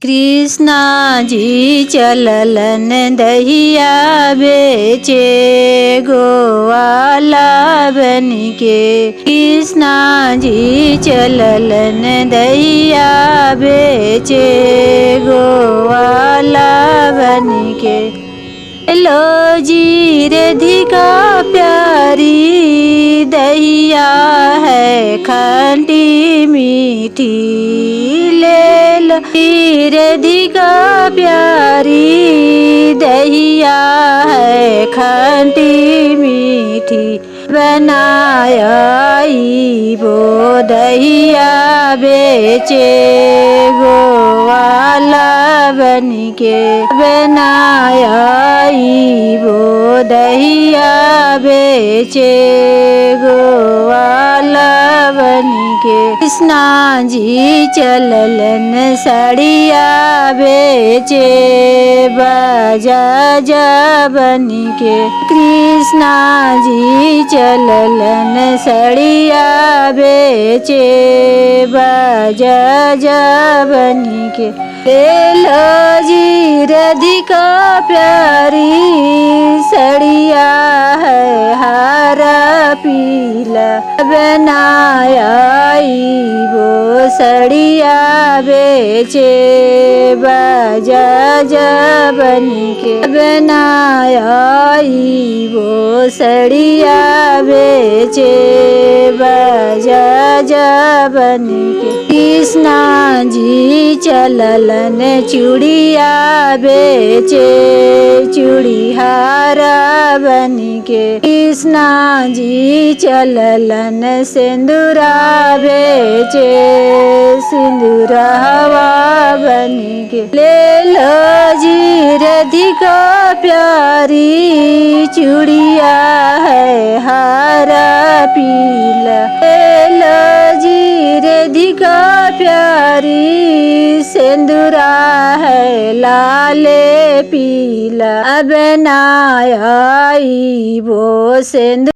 कृष्णा जी चललन दहिया बेचे गोवाला बन के। कृष्णा जी चललन दहिया बेचे गोवाला बन के। लो जी राधिका प्यारी दहिया है खंडी मीठी। ले लो राधिका प्यारी दहिया है खंडी मीठी। बनाया वो दहिया बेचे गोवाला बन के। बनाया वो दहिया बेचे गोवाला बन के। कृष्णा जी चललन सड़िया बेचे बाजा जा बन के। कृष्णा जी चललन सड़िया बेचे बाजा जा बन के। ले लो जी राधिका प्यारी सड़िया है हरा पीला। बनाया वो सड़िया बेचे बाजा जा बन के। बनाया वो सड़िया बेचे बाजा जा बन के। कृष्णा जी चललन चूड़िया बेचे चूड़ीहारा बन के। कृष्णा जी चललन सिंदूरा बेचे सिंदूरा हवा बन के। ले लो जी राधिका प्यारी चूड़िया है हरा पीला। ले लो जी राधिका प्यारी सिंदूरा है लाले पीला। अब नाई वो सिंदूर